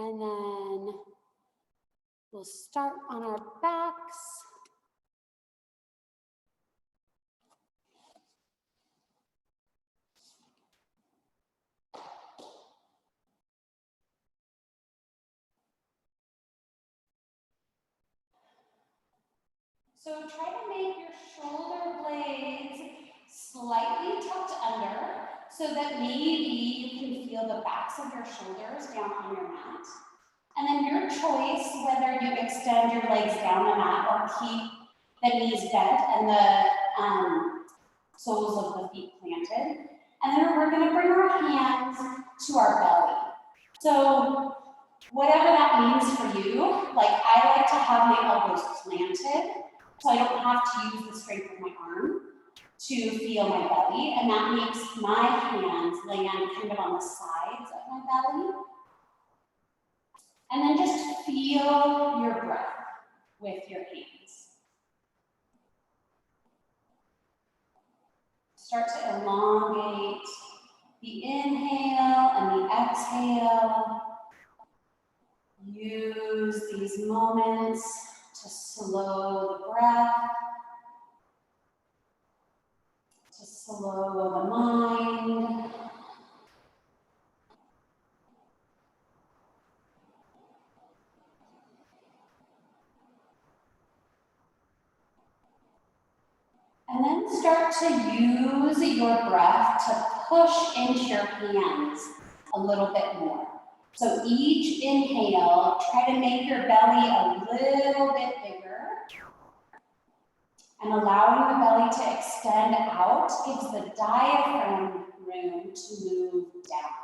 And then we'll start on our backs. So try to make your shoulder blades slightly tucked under so that maybe you can feel the backs of your shoulders down on your mat. And then your choice, whether you extend your legs down the mat or keep the knees bent and the soles of the feet planted. And then we're going to bring our hands to our belly. So whatever that means for you, like I like to have my elbows planted so I don't have to use the strength of my arm to feel my belly. And that makes my hands land kind of on the sides of my belly. And then just feel your breath with your hands. Start to elongate the inhale and the exhale. Use these moments to slow the breath, to slow the mind. And then start to use your breath to push into your hands a little bit more. So each inhale, try to make your belly a little bit bigger. And allowing the belly to extend out gives the diaphragm room to move down.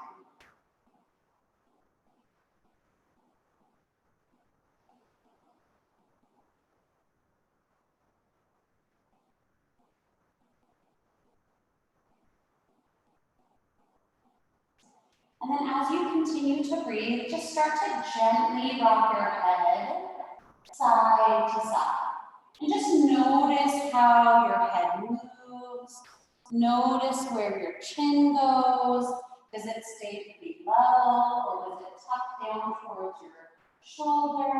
And then as you continue to breathe, just start to gently rock your head side to side. And just notice how your head moves. Notice where your chin goes. Does it stay pretty level or does it tuck down towards your shoulder?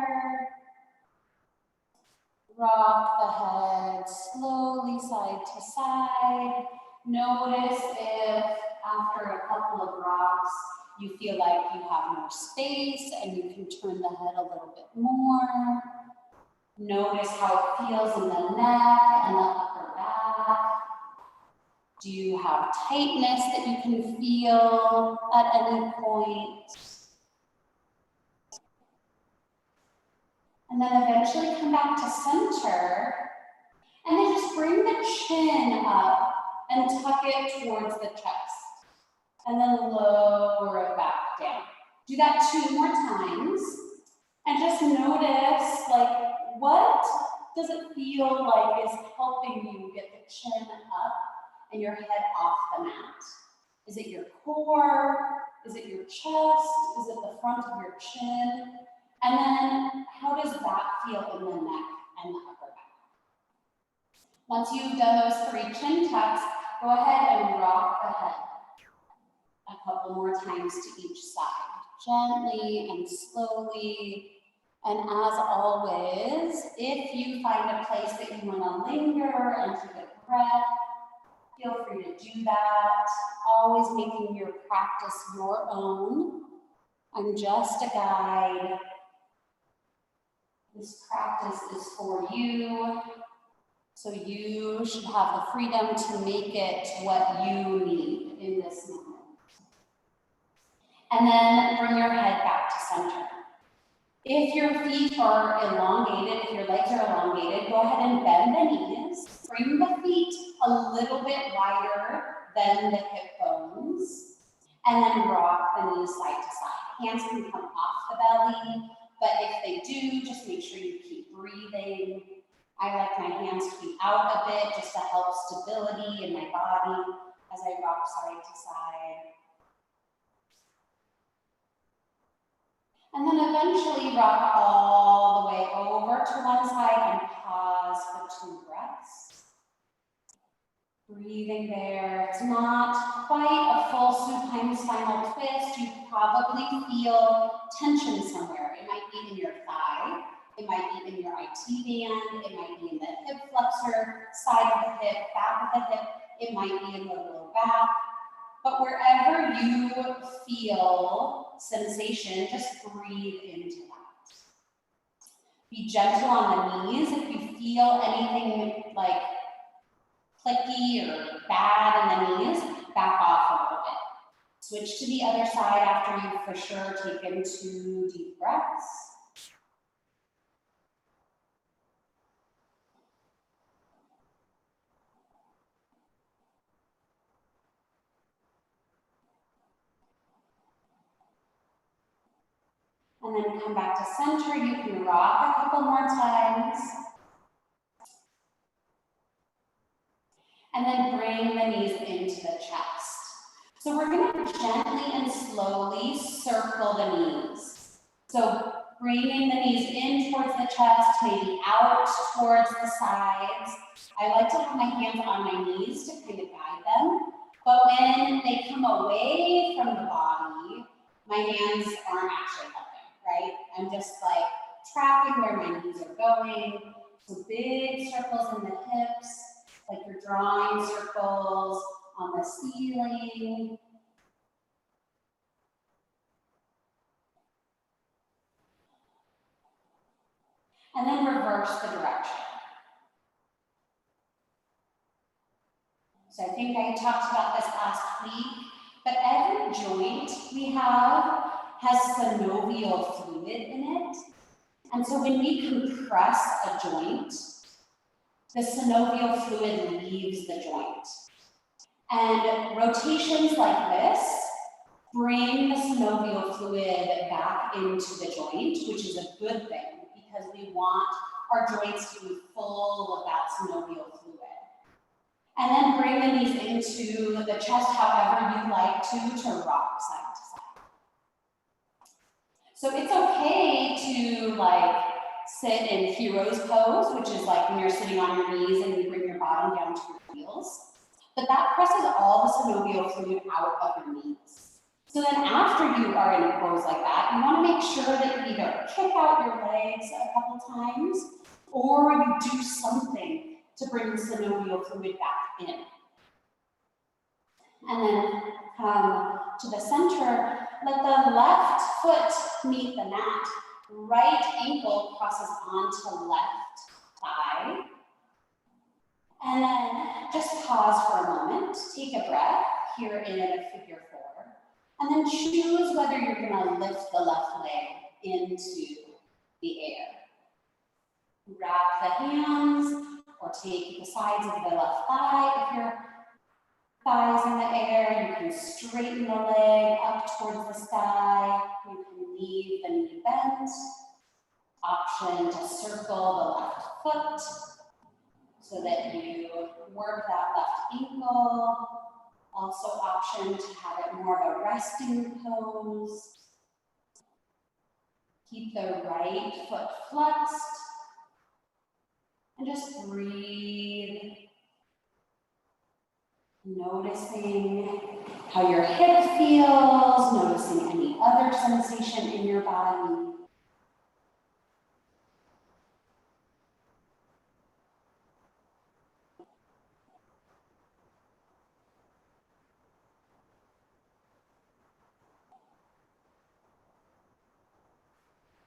Rock the head slowly side to side. Notice if after a couple of rocks, you feel like you have more space and you can turn the head a little bit more. Notice how it feels in the neck and the upper back. Do you have tightness that you can feel at any point? And then eventually come back to center. And then just bring the chin up and tuck it towards the chest. And then lower it back down. Do that 2 more times. And just notice, like, what does it feel like is helping you get the chin up and your head off the mat? Is it your core? Is it your chest? Is it the front of your chin? And then how does that feel in the neck and the upper back? Once you've done those 3 chin tucks, go ahead and rock the head a couple more times to each side, gently and slowly. And as always, if you find a place that you want to linger and take a breath, feel free to do that. Always making your practice your own. I'm just a guide. This practice is for you, so you should have the freedom to make it what you need in this moment. And then bring your head back to center. If your feet are elongated, if your legs are elongated, go ahead and bend the knees. Bring the feet a little bit wider than the hip bones. And then rock the knees side to side. Hands can come off the belly, but if they do, just make sure you keep breathing. I like my hands to be out a bit just to help stability in my body as I rock side to side. And then eventually rock all the way over to one side and pause for 2 breaths. Breathing there. It's not quite a full supine spinal twist. You probably feel tension somewhere. It might be in your thigh. It might be in your IT band. It might be in the hip flexor, side of the hip, back of the hip. It might be in the low back. But wherever you feel sensation, just breathe into that. Be gentle on the knees. If you feel anything like clicky or bad in the knees, back off a little bit. Switch to the other side after you've for sure taken 2 deep breaths. And then come back to center. You can rock a couple more times. And then bring the knees into the chest. So we're going to gently and slowly circle the knees. So bringing the knees in towards the chest, maybe out towards the sides. I like to have my hands on my knees to kind of guide them. But when they come away from the body, my hands aren't actually helping, right? I'm just like tracking where my knees are going. So big circles in the hips, like you're drawing circles on the ceiling. And then reverse the direction. So I think I talked about this last week, but every joint we have has synovial fluid in it. And so when we compress a joint, the synovial fluid leaves the joint. And rotations like this bring the synovial fluid back into the joint, which is a good thing because we want our joints to be full of that synovial fluid. And then bring the knees into the chest however you like to rock side to side. So it's okay to like sit in hero's pose, which is like when you're sitting on your knees and you bring your bottom down to your heels. But that presses all the synovial fluid out of your knees. So then after you are in a pose like that, you want to make sure that you either kick out your legs a couple times or you do something to bring the synovial fluid back in. And then come to the center, let the left foot meet the mat. Right ankle crosses onto left thigh. And then just pause for a moment, take a breath here in a figure 4, and then choose whether you're gonna lift the left leg into the air. Wrap the hands or take the sides of the left thigh. If your thigh's in the air, you can straighten the leg up towards the sky. You can leave the knee bent. Option to circle the left foot so that you work that left ankle. Also option to have it more of a resting pose. Keep the right foot flexed. And just breathe. Noticing how your hip feels, noticing any other sensation in your body.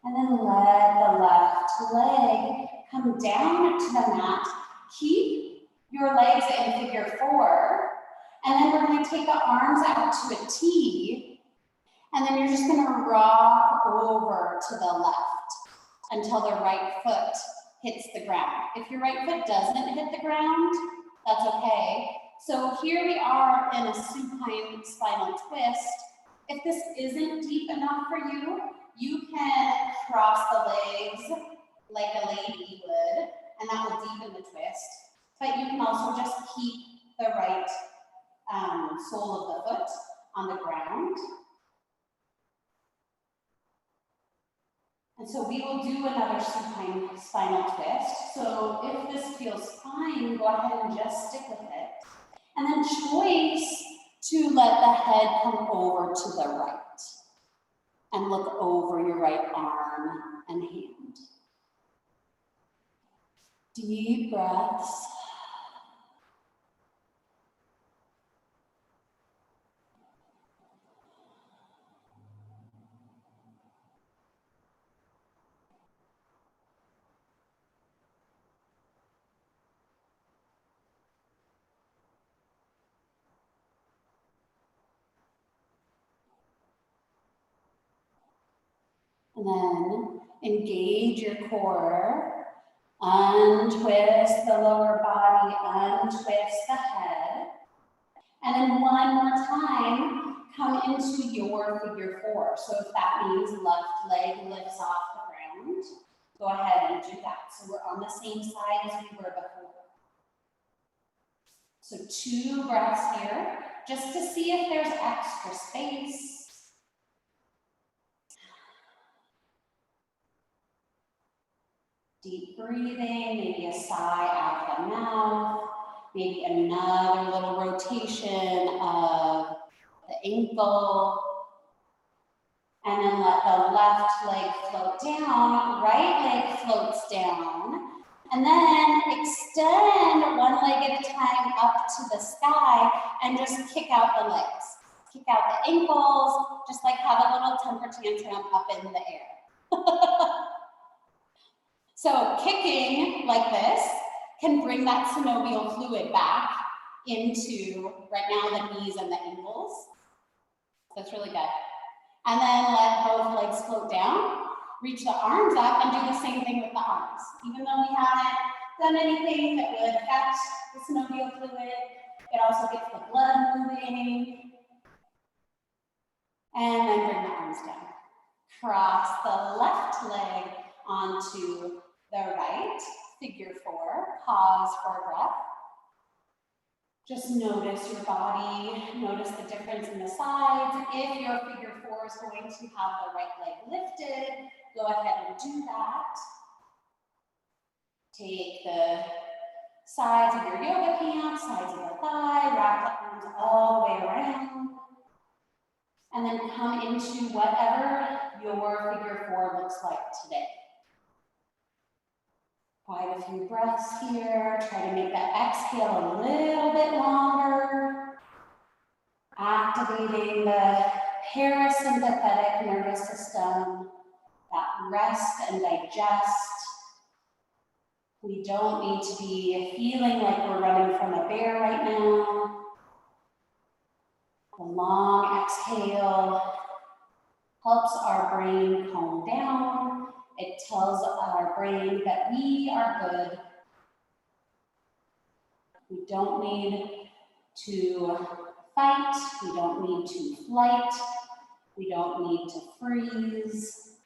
And then let the left leg come down to the mat. Keep your legs in figure 4. And then we're going to take the arms out to a T. And then you're just going to rock over to the left until the right foot hits the ground. If your right foot doesn't hit the ground, that's okay. So here we are in a supine spinal twist. If this isn't deep enough for you, you can cross the legs like a lady would, and that will deepen the twist. But you can also just keep the right sole of the foot on the ground. And so we will do another supine spinal twist. So if this feels fine, go ahead and just stick with it. And then choice to let the head come over to the right and look over your right arm and hand. Deep breaths. And then engage your core, untwist the lower body, untwist the head. And then one more time, come into your figure four. So if that means left leg lifts off the ground, go ahead and do that. So we're on the same side as we were before. So 2 breaths here, just to see if there's extra space. Deep breathing, maybe a sigh out the mouth, maybe another little rotation of the ankle. And then let the left leg float down, right leg floats down. And then extend one leg at a time up to the sky and just kick out the legs. Kick out the ankles, just like have a little temper tantrum up in the air. So kicking like this can bring that synovial fluid back into, right now, the knees and the ankles. That's really good. And then let both legs float down, reach the arms up, and do the same thing with the arms. Even though we haven't done anything that would affect the synovial fluid, it also gets the blood moving. And then bring the arms down. Cross the left leg onto the right, figure 4, pause for a breath. Just notice your body, notice the difference in the sides. If your figure 4 is going to have the right leg lifted, go ahead and do that. Take the sides of your yoga pants, sides of the thigh, wrap the arms all the way around. And then come into whatever your figure 4 looks like today. Quite a few breaths here. Try to make that exhale a little bit longer. Activating the parasympathetic nervous system, that rest and digest. We don't need to be feeling like we're running from a bear right now. A long exhale helps our brain calm down. It tells our brain that we are good. We don't need to fight. We don't need to flight. We don't need to freeze.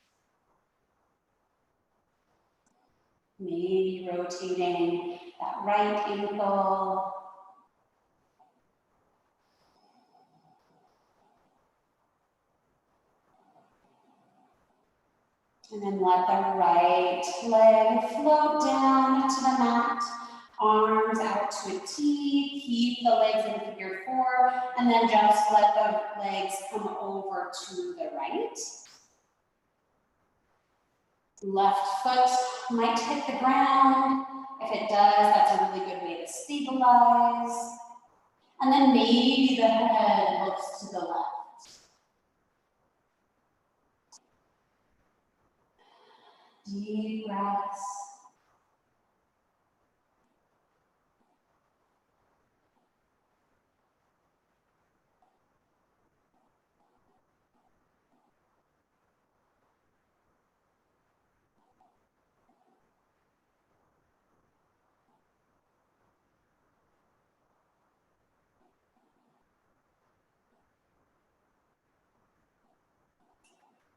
Maybe rotating that right ankle. And then let the right leg float down to the mat. Arms out to a T. Keep the legs in figure 4. And then just let the legs come over to the right. Left foot might hit the ground. If it does, that's a really good way to stabilize. And then maybe the head looks to the left. Deep breaths.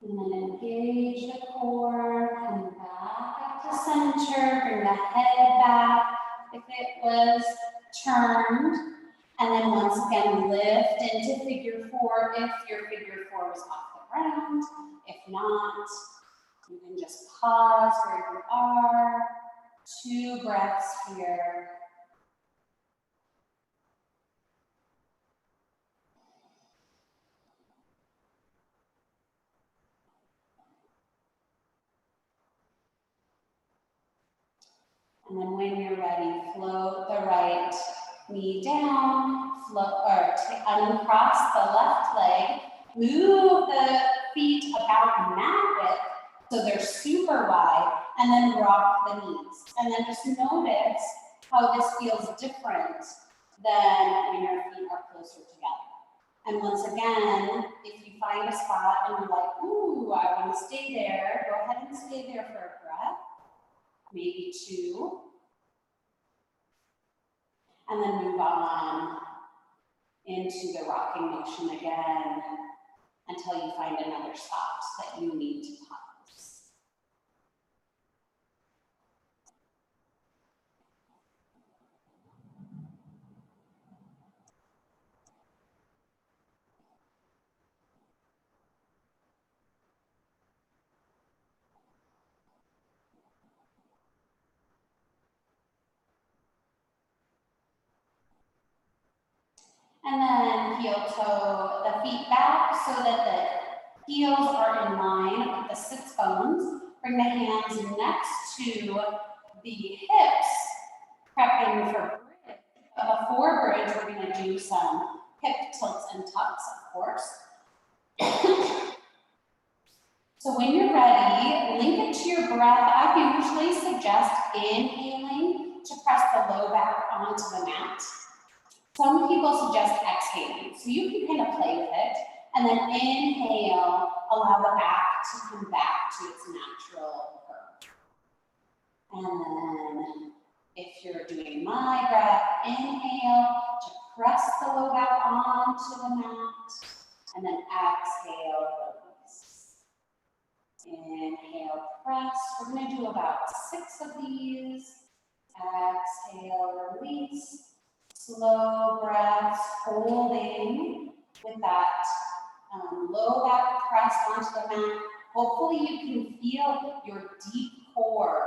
And then engage the core, come back up to center, bring the head back if it was turned. And then once again, lift into figure 4 if your figure 4 is off the ground. If not, you can just pause where you are. 2 breaths here. And then when you're ready, float the right knee down, float, or uncross the left leg, move the feet about mat width so they're super wide, and then rock the knees. And then just notice how this feels different than when your feet are closer together. And once again, if you find a spot and you're like, ooh, I want to stay there, go ahead and stay there for a breath, maybe 2. And then move on into the rocking motion again until you find another spot that you need to pause. And then heel toe the feet back so that the heels are in line with the sits bones. Bring the hands next to the hips, prepping for bridge. But before bridge, we're going to do some hip tilts and tucks, of course. So when you're ready, link it to your breath. I usually suggest inhaling to press the low back onto the mat. Some people suggest exhaling, so you can kind of play with it, and then inhale, allow the back to come back to its natural curve. And then, if you're doing my breath, inhale to press the low back onto the mat, and then exhale, release. Inhale, press. We're going to do about 6 of these. Exhale, release. Slow breaths, holding with that low back press onto the mat. Hopefully you can feel your deep core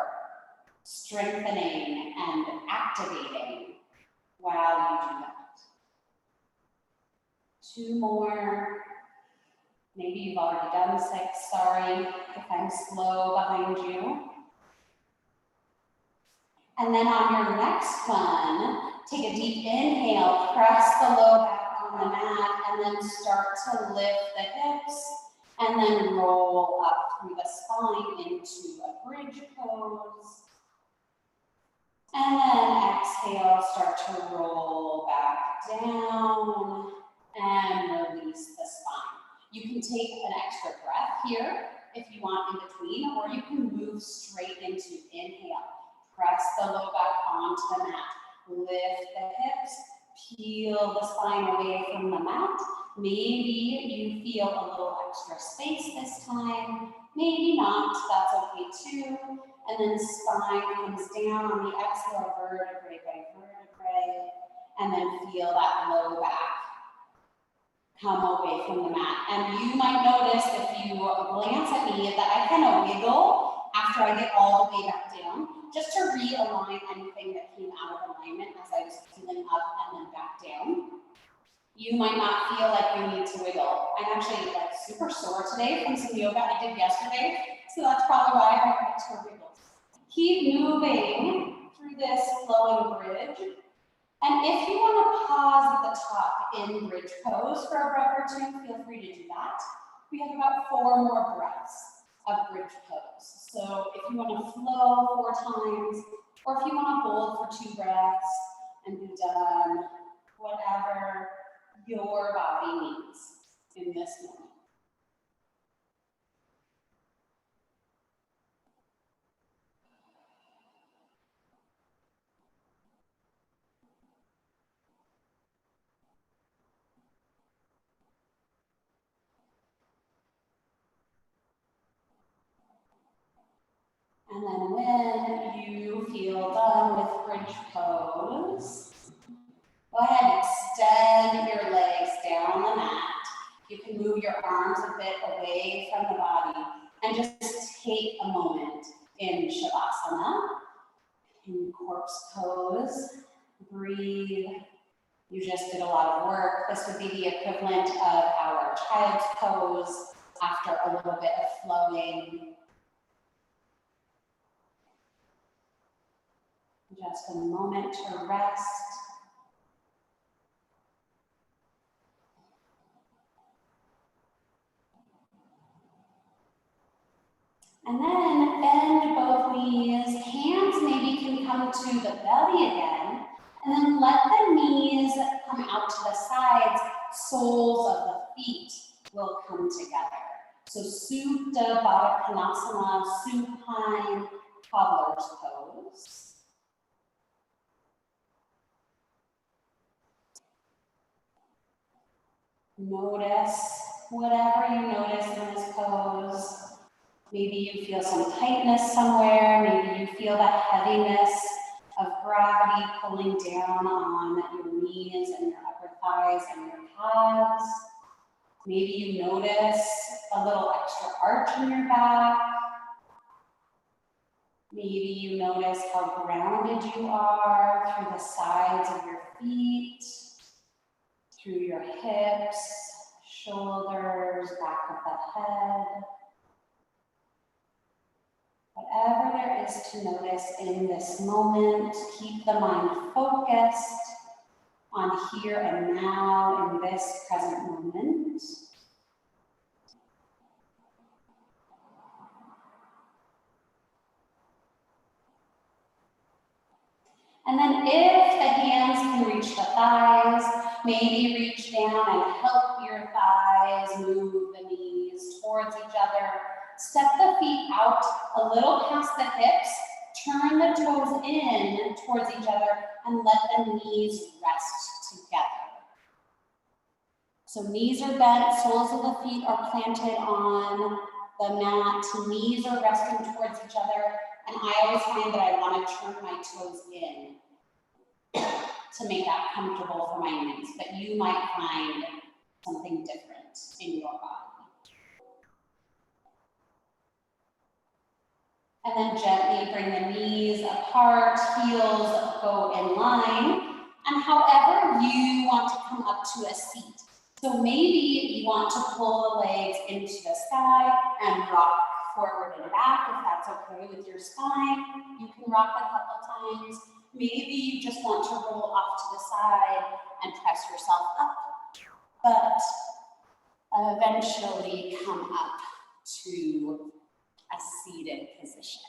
strengthening and activating while you do that. 2 more. Maybe you've already done 6. Sorry if I'm slow behind you. And then on your next one, take a deep inhale, press the low back on the mat, and then start to lift the hips, and then roll up through the spine into a bridge pose. And then exhale, start to roll back down and release the spine. You can take an extra breath here if you want in between, or you can move straight into inhale. Press the low back onto the mat. Lift the hips, peel the spine away from the mat. Maybe you feel a little extra space this time. Maybe not, that's okay too. And then spine comes down on the exhale, vertebrae by vertebrae. And then feel that low back come away from the mat. And you might notice if you glance at me that I kind of wiggle after I get all the way back down, just to realign anything that came out of alignment as I was peeling up and then back down. You might not feel like you need to wiggle. I'm actually like super sore today from some yoga I did yesterday, so that's probably why I have extra wiggles. Keep moving through this flowing bridge. And if you want to pause at the top in bridge pose for a breath or 2, feel free to do that. We have about 4 more breaths of bridge pose. So if you want to flow 4 times, or if you want to hold for 2 breaths and be done, whatever your body needs in this moment. And then when you feel done with bridge pose, go ahead and extend your legs down the mat. You can move your arms a bit away from the body and just take a moment in Shavasana, in corpse pose. Breathe. You just did a lot of work. This would be the equivalent of our child's pose after a little bit of flowing. Just a moment to rest. And then bend both knees. Hands maybe can come to the belly again. And then let the knees come out to the sides. Soles of the feet will come together. So Supta Baddha Konasana, supine cobbler's pose. Notice whatever you notice in this pose. Maybe you feel some tightness somewhere. Maybe you feel that heaviness of gravity pulling down on your knees and your upper thighs and your calves. Maybe you notice a little extra arch in your back. Maybe you notice how grounded you are through the sides of your feet, through your hips, shoulders, back of the head. Whatever there is to notice in this moment, keep the mind focused on here and now in this present moment. And then if the hands can reach the thighs, maybe reach down and help your thighs move the knees towards each other. Step the feet out a little past the hips, turn the toes in towards each other, and let the knees rest together. So knees are bent, soles of the feet are planted on the mat, knees are resting towards each other, and I always find that I want to turn my toes in to make that comfortable for my knees, but you might find something different in your body. And then gently bring the knees apart, heels go in line, and however you want to come up to a seat. So maybe you want to pull the legs into the sky and rock forward and back if that's okay with your spine. You can rock a couple times. Maybe you just want to roll off to the side and press yourself up, but eventually come up to a seated position.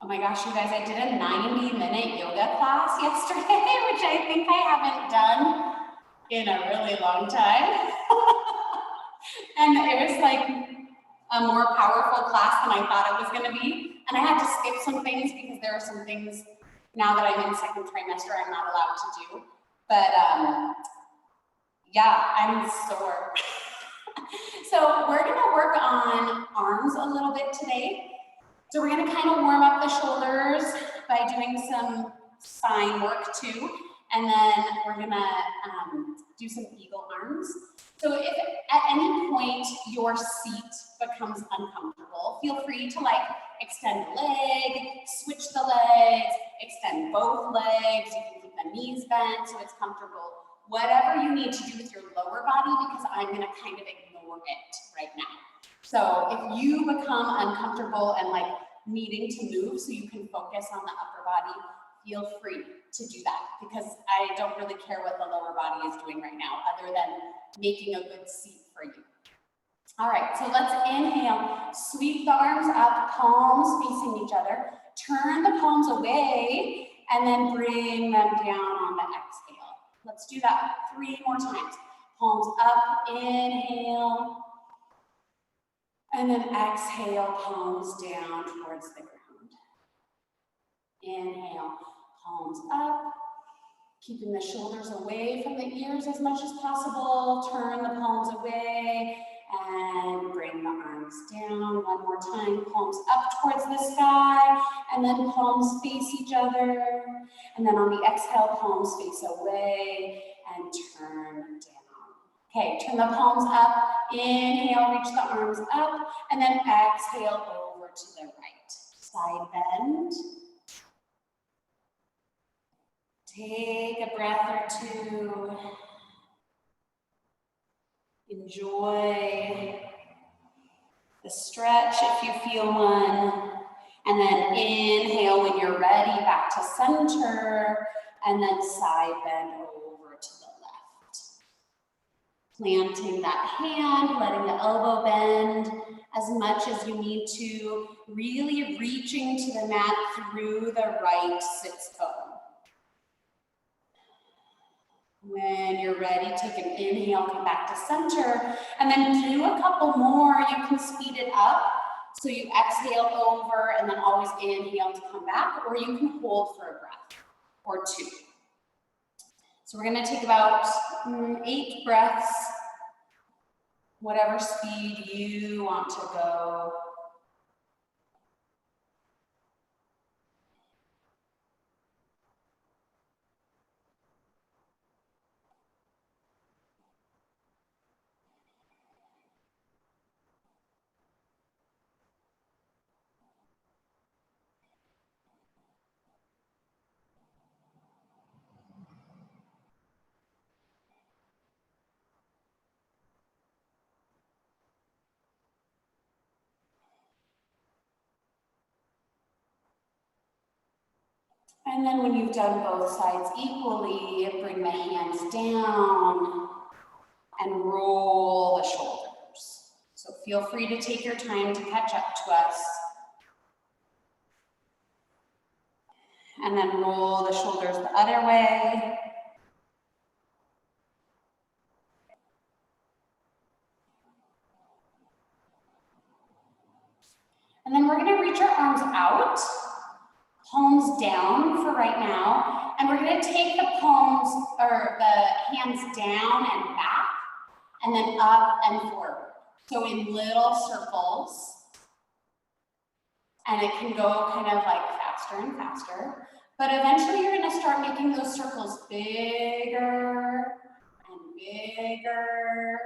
Oh my gosh, you guys, I did a 90-minute yoga class yesterday, which I think I haven't done in a really long time. And it was like a more powerful class than I thought it was gonna be. And I had to skip some things because there are some things now that I'm in second trimester I'm not allowed to do. But yeah, I'm sore. So we're gonna work on arms a little bit today. So we're gonna kind of warm up the shoulders by doing some spine work too. And then we're gonna do some eagle arms. So if at any point your seat becomes uncomfortable, feel free to like extend the leg, switch the legs, extend both legs. You can keep the knees bent so it's comfortable. Whatever you need to do with your lower body, because I'm gonna kind of ignore it right now. So if you become uncomfortable and like needing to move so you can focus on the upper body, feel free to do that, because I don't really care what the lower body is doing right now other than making a good seat for you. All right, so let's inhale, sweep the arms up, palms facing each other, turn the palms away, and then bring them down on the exhale. Let's do that 3 more times. Palms up, inhale, and then exhale, palms down towards the ground. Inhale, palms up, keeping the shoulders away from the ears as much as possible. Turn the palms away and bring the arms down. One more time, palms up towards the sky, and then palms face each other. And then on the exhale, palms face away and turn down. Okay, turn the palms up. Inhale, reach the arms up, and then exhale over to the right. Side bend. Take a breath or two. Enjoy the a stretch if you feel one. And then inhale when you're ready, back to center, and then side bend over to the left. Planting that hand, letting the elbow bend as much as you need to, really reaching to the mat through the right sits bone. When you're ready, take an inhale, come back to center, and then do a couple more. You can speed it up. So you exhale over and then always inhale to come back, or you can hold for a breath or two. So we're gonna take about 8 breaths, whatever speed you want to go. And then when you've done both sides equally, bring the hands down and roll the shoulders. So feel free to take your time to catch up to us. And then roll the shoulders the other way. And then we're gonna reach our arms out, palms down for right now. And we're gonna take the palms or the hands down and back, and then up and forward. So in little circles. And it can go kind of like faster and faster. But eventually you're gonna start making those circles bigger and bigger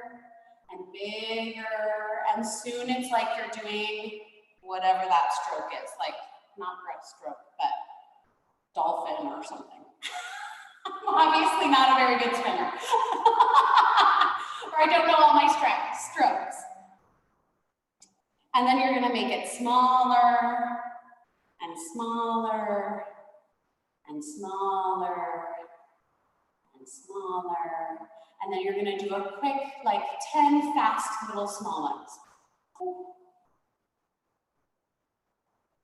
and bigger. And soon it's like you're doing whatever that stroke is, like not breaststroke, but dolphin or something. I'm obviously not a very good swimmer. Or I don't know all my strokes. And then you're gonna make it smaller and smaller and smaller and smaller. And then you're gonna do a quick, like 10 fast little small ones.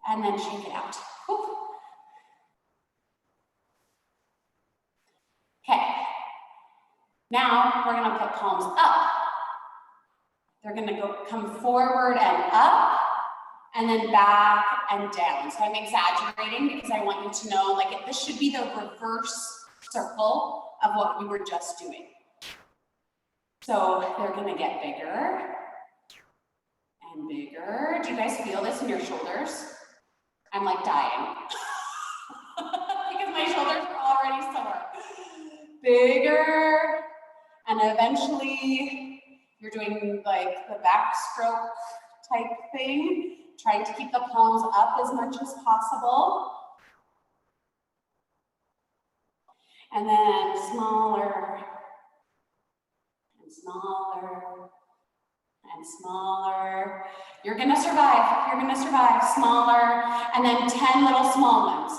And then shake it out. Okay, now we're gonna put palms up. They're gonna come forward and up, and then back and down. So I'm exaggerating because I want you to know, like, this should be the reverse circle of what we were just doing. So they're gonna get bigger and bigger. Do you guys feel this in your shoulders? I'm like dying because my shoulders are already sore. Bigger, and eventually you're doing like the backstroke type thing, trying to keep the palms up as much as possible. And then smaller and smaller and smaller. You're gonna survive, you're gonna survive. Smaller, and then 10 little small ones.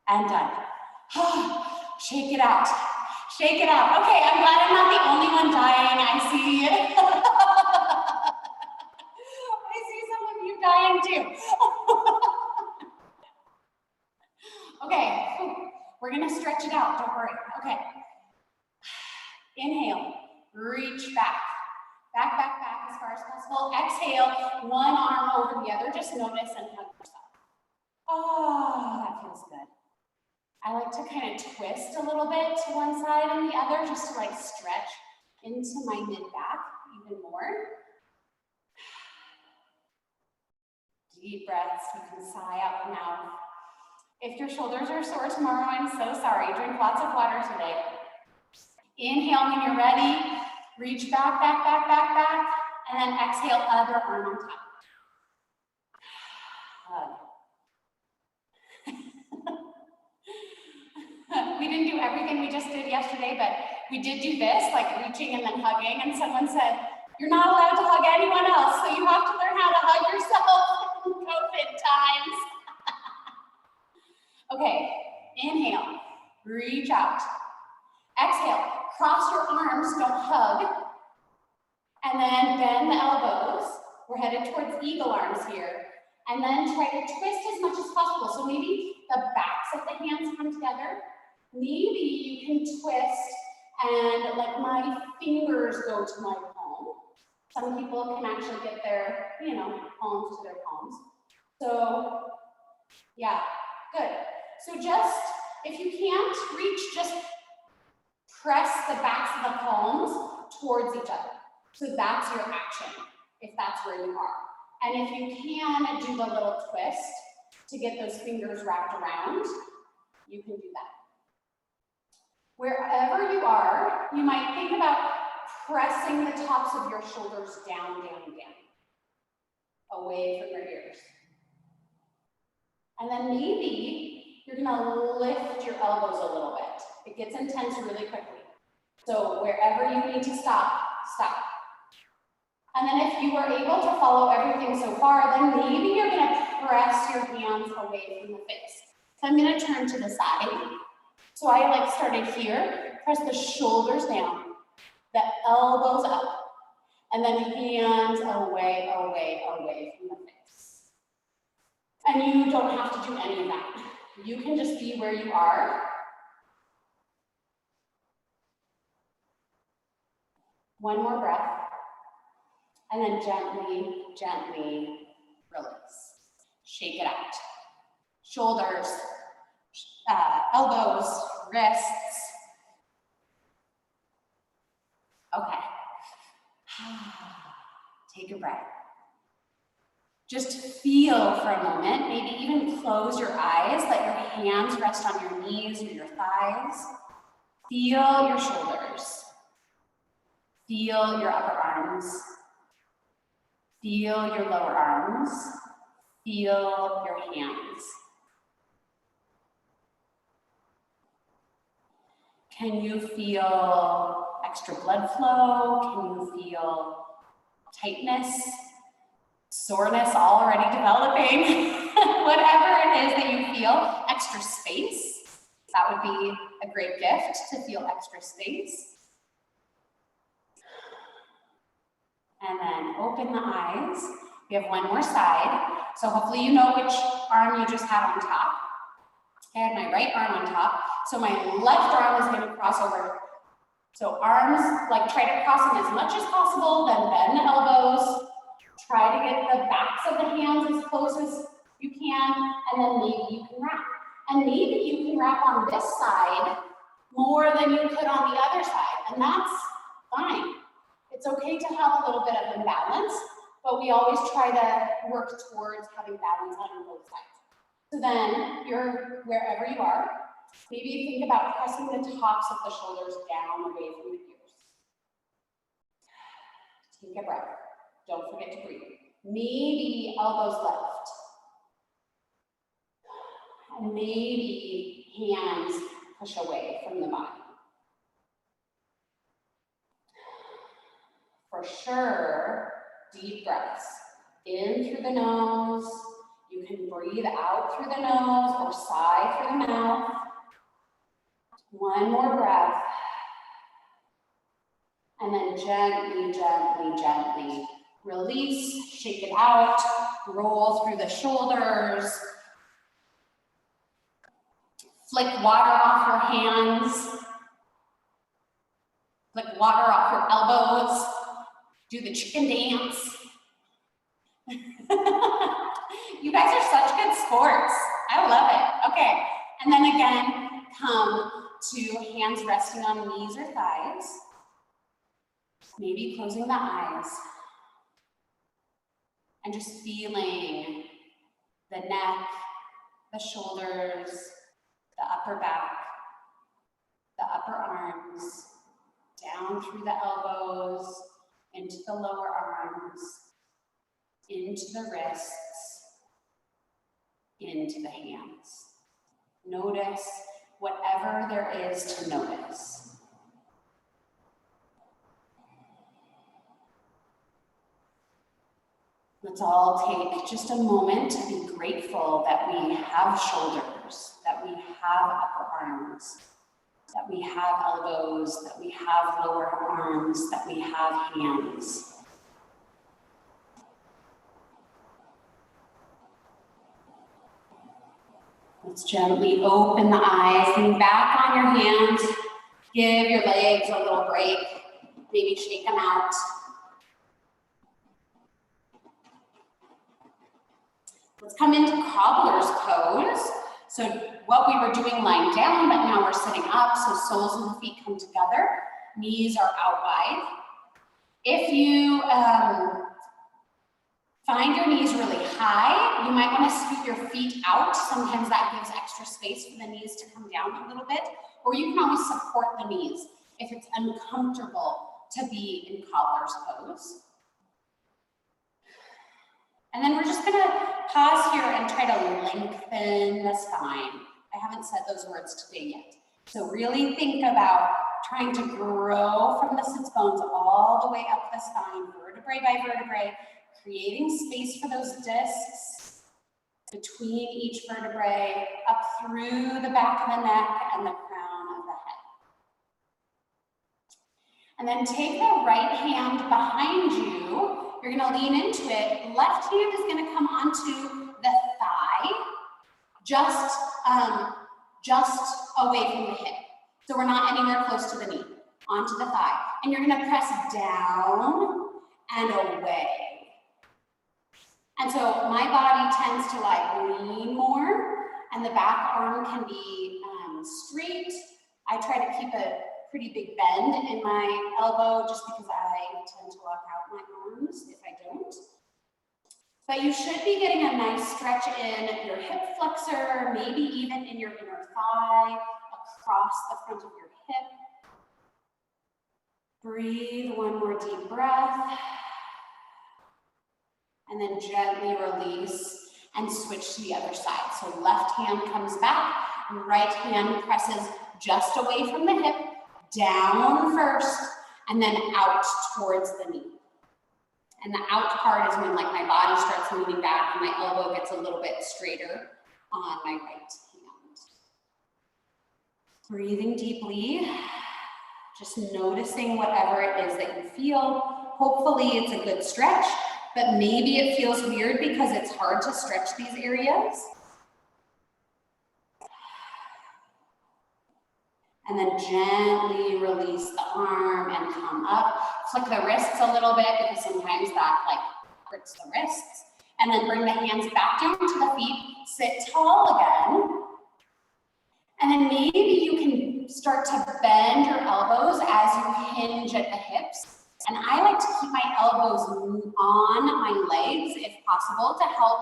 And done. Shake it out. Shake it out. Okay, I'm glad I'm not the only one dying. I see I see some of you dying too. Okay, we're gonna stretch it out, don't worry. Okay. Inhale, reach back. Back, back, back as far as possible. Exhale, one arm over the other. Just notice and hug yourself. Oh, that feels good. I like to kind of twist a little bit to one side and the other, just to like stretch into my mid-back even more. Deep breaths, you can sigh out the mouth. If your shoulders are sore tomorrow, I'm so sorry. Drink lots of water today. Inhale when you're ready. Reach back, back, back, back, back. And then exhale, other arm on top. Hug. We didn't do everything we just did yesterday, but We did do this, like reaching and then hugging, and someone said, you're not allowed to hug anyone else, so you have to learn how to hug yourself in COVID times. Okay, inhale, reach out. Exhale, cross your arms, don't hug. And then bend the elbows. We're headed towards eagle arms here. And then try to twist as much as possible. So maybe the backs of the hands come together. Maybe you can twist and like my fingers go to my palm. Some people can actually get their, palms to their palms. So yeah, good. So just, if you can't reach, just press the backs of the palms towards each other. So that's your action, if that's where you are. And if you can do the little twist to get those fingers wrapped around, you can do that. Wherever you are, you might think about pressing the tops of your shoulders down, away from your ears. And then maybe you're gonna lift your elbows a little bit. It gets intense really quickly. So wherever you need to stop, stop. And then if you were able to follow everything so far, then maybe you're gonna press your hands away from the face. So I'm gonna turn to the side. So I started here, press the shoulders down, the elbows up, and then hands away from the face. And you don't have to do any of that. You can just be where you are. One more breath. And then gently, gently release. Shake it out. Shoulders, elbows, wrists. Okay. Take a breath. Just feel for a moment, maybe even close your eyes, let your hands rest on your knees or your thighs. Feel your shoulders. Feel your upper arms. Feel your lower arms. Feel your hands. Can you feel extra blood flow? Can you feel tightness, soreness already developing? Whatever it is that you feel, extra space. That would be a great gift, to feel extra space. And then open the eyes. We have one more side. So hopefully you know which arm you just had on top. I had my right arm on top. So my left arm is going to cross over. So arms, try to cross them as much as possible, then bend the elbows. Try to get the backs of the hands as close as you can, and then maybe you can wrap. And maybe you can wrap on this side more than you could on the other side, and that's fine. It's okay to have a little bit of imbalance, but we always try to work towards having balance on both sides. So then you're wherever you are, maybe think about pressing the tops of the shoulders down away from the ears. Take a breath. Don't forget to breathe. Maybe elbows left. And maybe hands push away from the body. For sure, deep breaths. In through the nose. You can breathe out through the nose or sigh through the mouth. One more breath. And then gently, gently, gently release, shake it out, roll through the shoulders. Flick water off your hands. Flick water off your elbows. Do the chicken dance. You guys are such good sports. I love it. Okay, and then again, come to hands resting on knees or thighs. Maybe closing the eyes. And just feeling the neck, the shoulders, the upper back, the upper arms, down through the elbows, into the lower arms, into the wrists, into the hands. Notice whatever there is to notice. Let's all take just a moment to be grateful that we have shoulders, that we have upper arms, that we have elbows, that we have lower arms, that we have hands. Let's gently open the eyes, lean back on your hands, give your legs a little break, maybe shake them out. Let's come into cobbler's pose. So what we were doing lying down, but now we're sitting up, so soles of the feet come together, knees are out wide. If you find your knees really high, you might want to scoot your feet out. Sometimes that gives extra space for the knees to come down a little bit, or you can always support the knees if it's uncomfortable to be in cobbler's pose. And then we're just gonna pause here and try to lengthen the spine. I haven't said those words today yet. So really think about trying to grow from the sits bones all the way up the spine, vertebrae by vertebrae, creating space for those discs between each vertebrae, up through the back of the neck and the crown of the head. And then take the right hand behind you. You're gonna lean into it. Left hand is gonna come onto the thigh, just away from the hip. So we're not anywhere close to the knee, onto the thigh. And you're gonna press down and away. And so my body tends to like lean more, and the back arm can be straight. I try to keep a pretty big bend in my elbow just because I tend to lock out my arms if I don't. But you should be getting a nice stretch in your hip flexor, maybe even in your inner thigh, across the front of your hip. Breathe one more deep breath. And then gently release and switch to the other side. So left hand comes back, and right hand presses just away from the hip, down first, and then out towards the knee. And the out part is when like my body starts moving back and my elbow gets a little bit straighter on my right hand. Breathing deeply, just noticing whatever it is that you feel. Hopefully it's a good stretch, but maybe it feels weird because it's hard to stretch these areas. And then gently release the arm and come up. Flick the wrists a little bit because sometimes that like hurts the wrists. And then bring the hands back down to the feet. Sit tall again. And then maybe you can start to bend your elbows as you hinge at the hips. And I like to keep my elbows on my legs if possible to help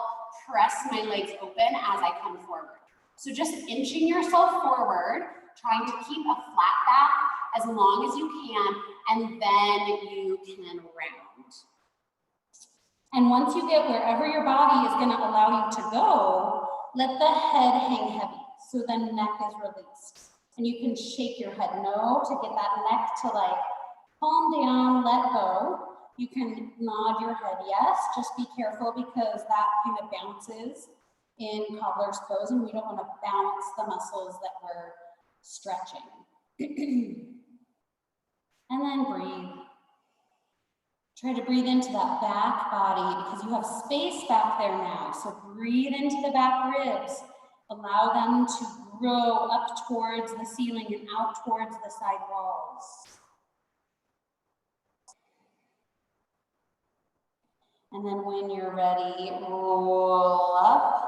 press my legs open as I come forward. So just inching yourself forward, trying to keep a flat back as long as you can, and then you can round. And once you get wherever your body is gonna allow you to go, let the head hang heavy, so the neck is released. And you can shake your head no to get that neck to like calm down, let go. You can nod your head yes, just be careful because that kind of bounces in cobbler's pose and we don't wanna bounce the muscles that we're stretching. And then breathe. Try to breathe into that back body because you have space back there now. So breathe into the back ribs. Allow them to grow up towards the ceiling and out towards the side walls. And then when you're ready, roll up.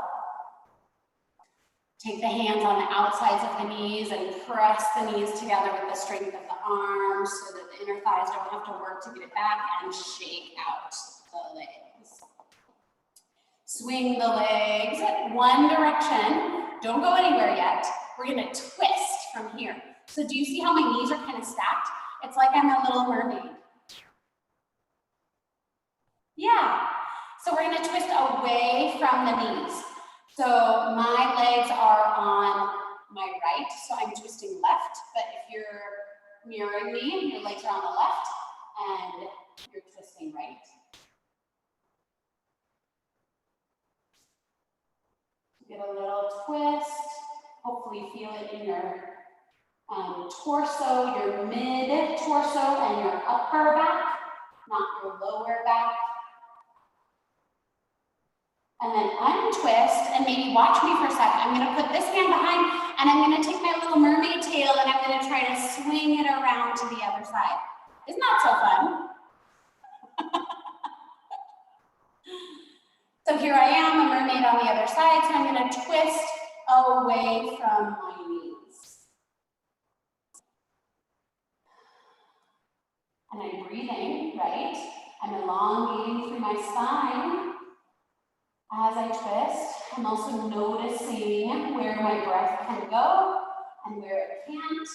Take the hands on the outsides of the knees and press the knees together with the strength of the arms so that the inner thighs don't have to work to get it back, and shake out the legs. Swing the legs one direction. Don't go anywhere yet. We're gonna twist from here. So do you see how my knees are kind of stacked? It's like I'm a little mermaid. Yeah. So we're gonna twist away from the knees. So my legs are on my right, so I'm twisting left, but if you're mirroring me, your legs are on the left and you're twisting right. Get a little twist. Hopefully feel it in your torso, your mid-torso and your upper back, not your lower back. And then untwist, and maybe watch me for a second. I'm gonna put this hand behind, and I'm gonna take my little mermaid tail, and I'm gonna try to swing it around to the other side. Isn't that so fun? So here I am, a mermaid on the other side, so I'm gonna twist away from my knees. And I'm breathing, right? I'm elongating through my spine. As I twist, I'm also noticing where my breath can go and where it can't.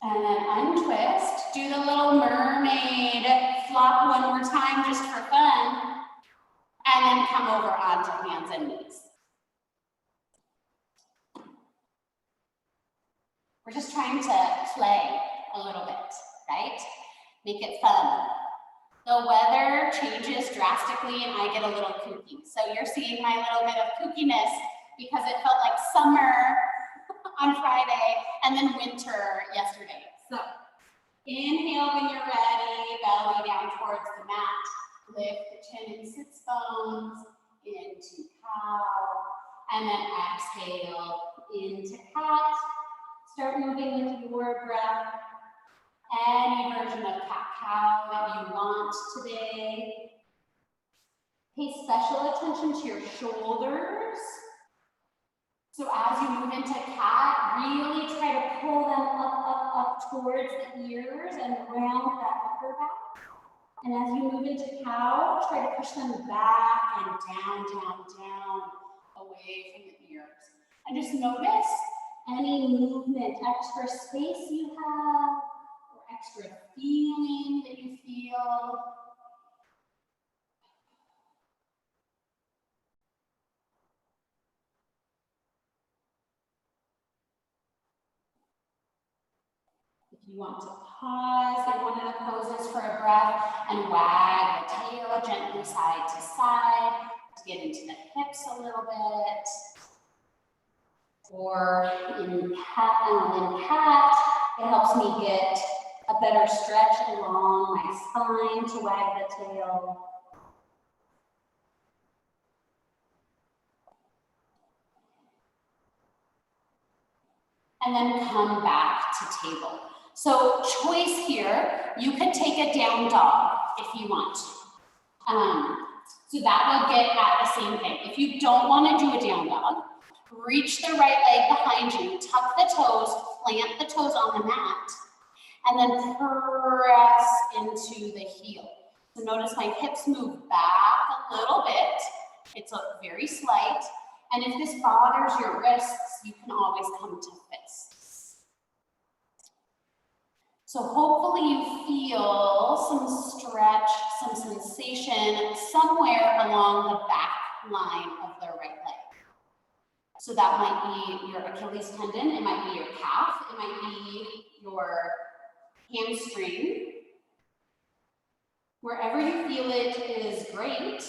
And then untwist, do the little mermaid flop one more time just for fun, and then come over onto hands and knees. We're just trying to play a little bit, right? Make it fun. The weather changes drastically and I get a little kooky. So you're seeing my little bit of kookiness because it felt like summer on Friday and then winter yesterday. So inhale when you're ready, belly down towards the mat. Lift the chin and sits bones into cow. And then exhale into cat. Start moving with your breath. Any version of cat-cow that you want today. Pay special attention to your shoulders. So as you move into cat, really try to pull them up towards the ears and around that upper back. And as you move into cow, try to push them back and down, away from the ears. And just notice any movement, extra space you have, or extra feeling that you feel. If you want to pause in one of the poses for a breath and wag the tail gently side to side to get into the hips a little bit. Or in cat, it helps me get a better stretch along my spine to wag the tail. And then come back to table. So choice here, you could take a down dog if you want to. So that will get at the same thing. If you don't want to do a down dog, reach the right leg behind you, tuck the toes, plant the toes on the mat, and then press into the heel. So notice my hips move back a little bit. It's very slight. And if this bothers your wrists, you can always come to fists. So hopefully you feel some stretch, some sensation somewhere along the back line of the right leg. So that might be your Achilles tendon, it might be your calf, it might be your hamstring. Wherever you feel it is great.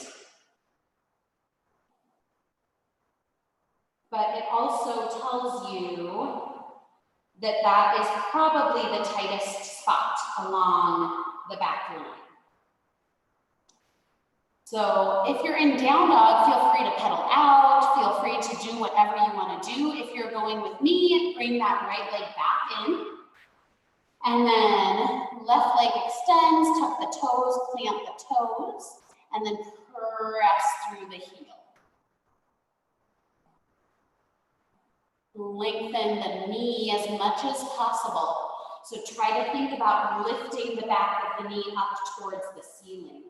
But it also tells you that that is probably the tightest spot along the back line. So if you're in down dog, feel free to pedal out, feel free to do whatever you want to do. If you're going with me, bring that right leg back in. And then left leg extends, tuck the toes, plant the toes, and then press through the heel. Lengthen the knee as much as possible. So try to think about lifting the back of the knee up towards the ceiling.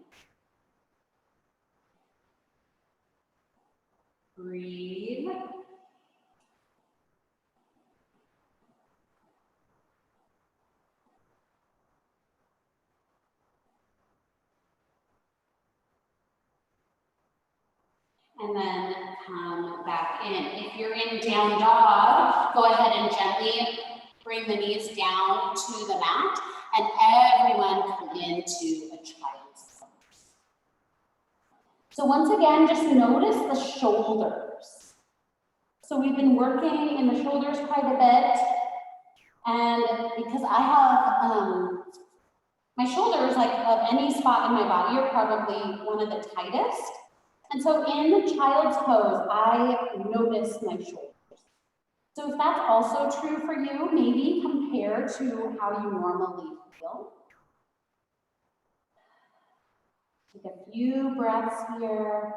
Breathe. And then come back in. If you're in down dog, go ahead and gently bring the knees down to the mat, and everyone come into a child's pose. So once again, just notice the shoulders. So we've been working in the shoulders quite a bit, and because I have my shoulders, like of any spot in my body, are probably one of the tightest. And so in the child's pose, I notice my shoulders. So if that's also true for you, maybe compare to how you normally feel. Take a few breaths here.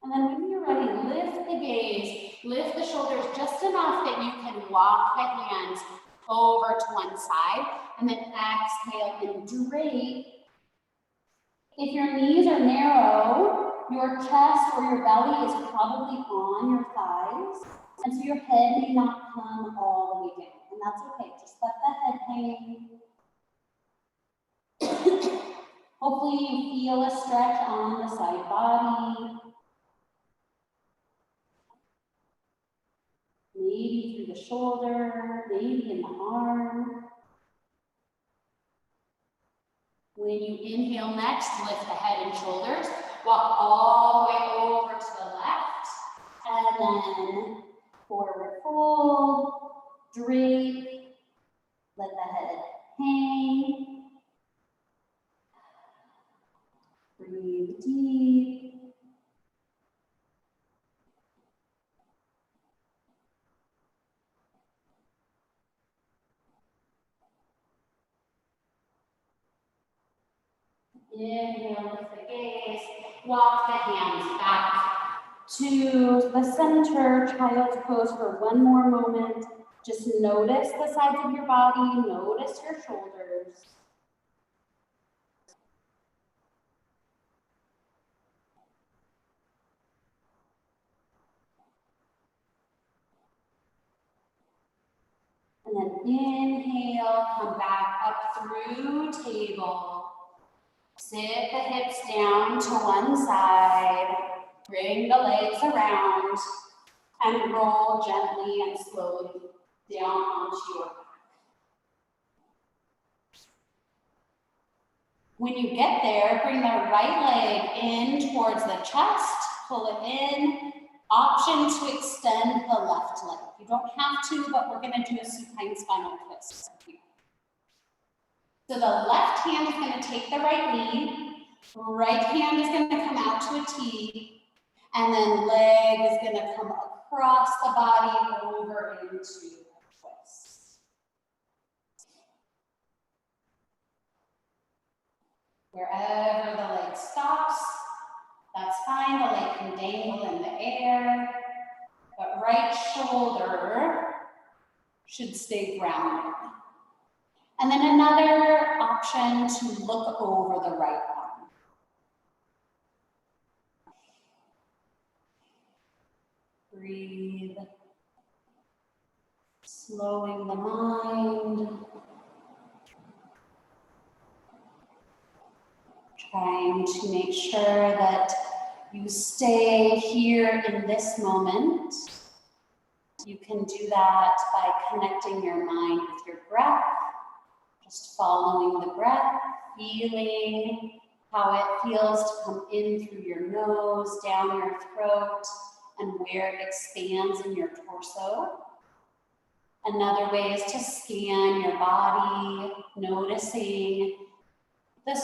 And then when you're ready, lift the gaze, lift the shoulders just enough that you can walk the hands over to one side, and then exhale and drape. If your knees are narrow, your chest or your belly is probably on your thighs, and so your head may not come all the way down, and that's okay. Just let the head hang. Hopefully you feel a stretch on the side body. Maybe through the shoulder, maybe in the arm. When you inhale next, lift the head and shoulders. Walk all the way over to the left. And then forward fold, drape, let the head hang. Breathe deep. Inhale, lift the gaze, walk the hands back to the center, child's pose for one more moment. Just notice the sides of your body, notice your shoulders. And then inhale, come back up through table. Sit the hips down to one side, bring the legs around, and roll gently and slowly down onto your back. When you get there, bring the right leg in towards the chest, pull it in. Option to extend the left leg. You don't have to, but we're going to do a supine spinal twist here. So the left hand is going to take the right knee, right hand is going to come out to a T, and then leg is going to come across the body over into a twist. Wherever the leg stops, that's fine. The leg can dangle in the air, but right shoulder should stay grounded. And then another option to look over the right arm. Breathe, slowing the mind. Trying to make sure that you stay here in this moment. You can do that by connecting your mind with your breath. Just following the breath, feeling how it feels to come in through your nose, down your throat, and where it expands in your torso. Another way is to scan your body, noticing the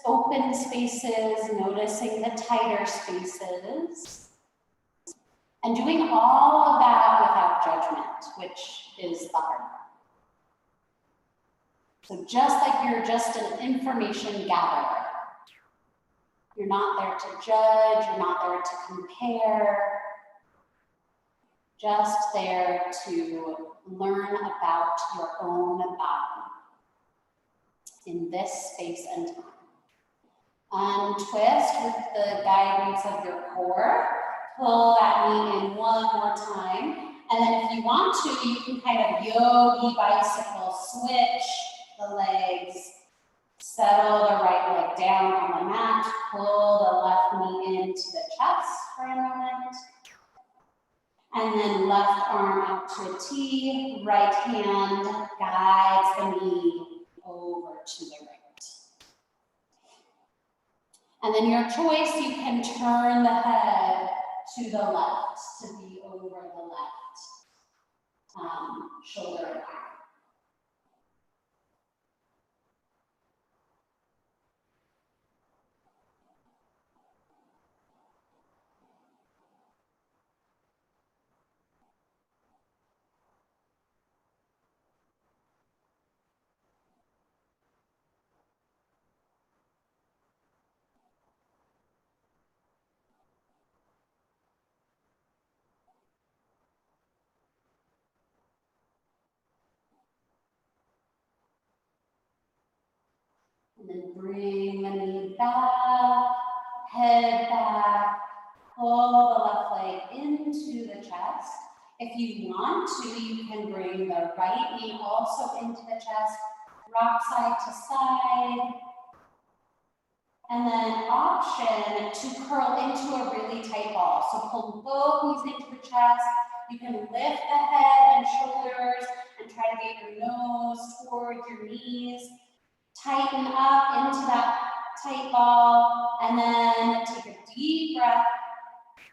open spaces, noticing the tighter spaces, and doing all of that without judgment, which is the hard part. So just like you're just an information gatherer, you're not there to judge, you're not there to compare, just there to learn about your own body in this space and time. Untwist with the guidance of your core. Pull that knee in one more time. And then if you want to, you can kind of yogi bicycle, switch the legs, settle the right leg down on the mat, pull the left knee into the chest for a moment. And then left arm out to a T, right hand guides the knee over to the right. And then your choice, you can turn the head to the left to be over the left shoulder and arm. And then bring the knee back, head back, pull the left leg into the chest. If you want to, you can bring the right knee also into the chest, rock side to side. And then option to curl into a really tight ball. So pull both knees into the chest. You can lift the head and shoulders and try to get your nose toward your knees. Tighten up into that tight ball, and then take a deep breath.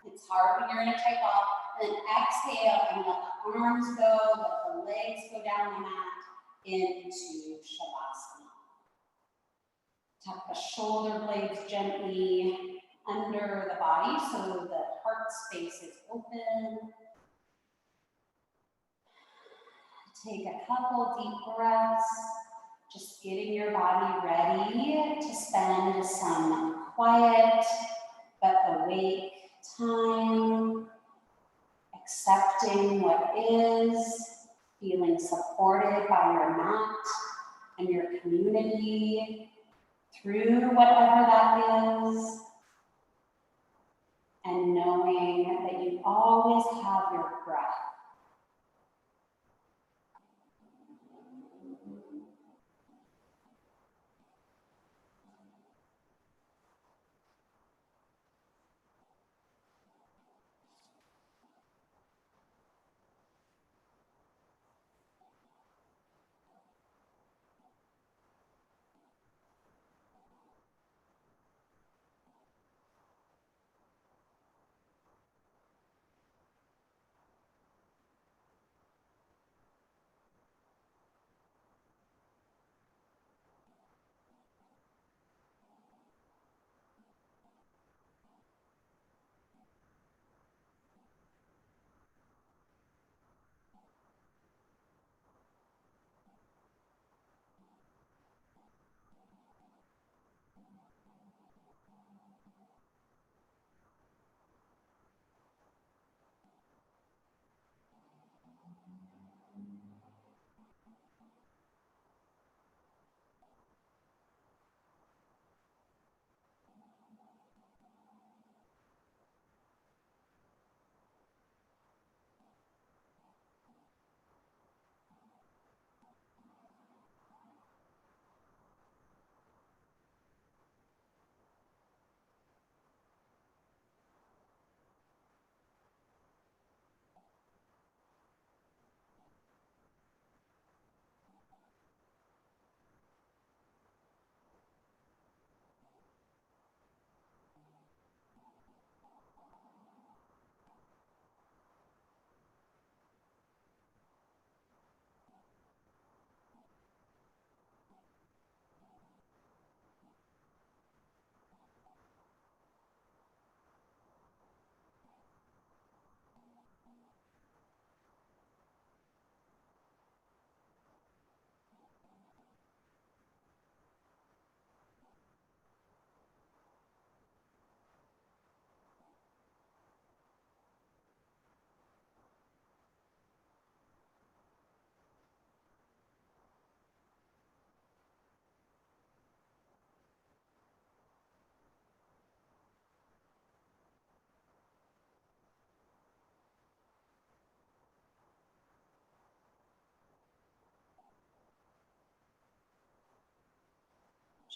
It's hard when you're in a tight ball. And then exhale and let the arms go, let the legs go down the mat into Shavasana. Tuck the shoulder blades gently under the body so the heart space is open. Take a couple deep breaths. Just getting your body ready to spend some quiet but awake time, accepting what is, feeling supported by your mat and your community through whatever that is, and knowing that you always have your breath.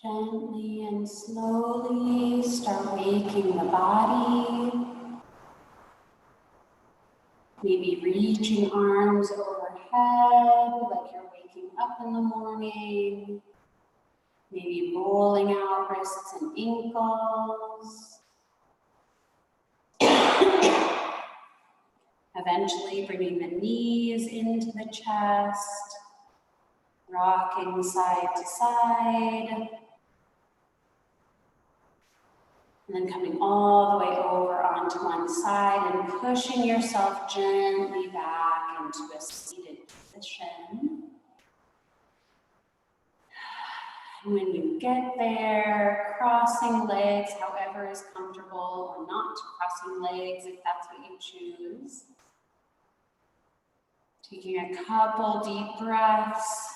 Gently and slowly start waking the body. Maybe reaching arms overhead like you're waking up in the morning. Maybe rolling out wrists and ankles. Eventually bringing the knees into the chest. Rocking side to side. And then coming all the way over onto one side and pushing yourself gently back into a seated position. And when you get there, crossing legs, however is comfortable, or not crossing legs if that's what you choose. Taking a couple deep breaths.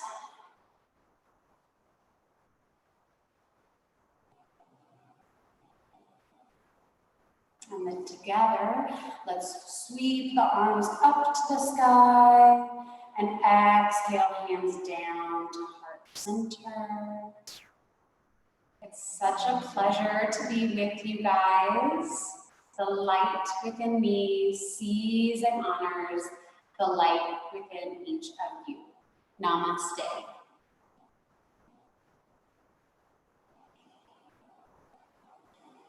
And then together, let's sweep the arms up to the sky and exhale, hands down to heart center. It's such a pleasure to be with you guys. The light within me sees and honors the light within each of you. Namaste.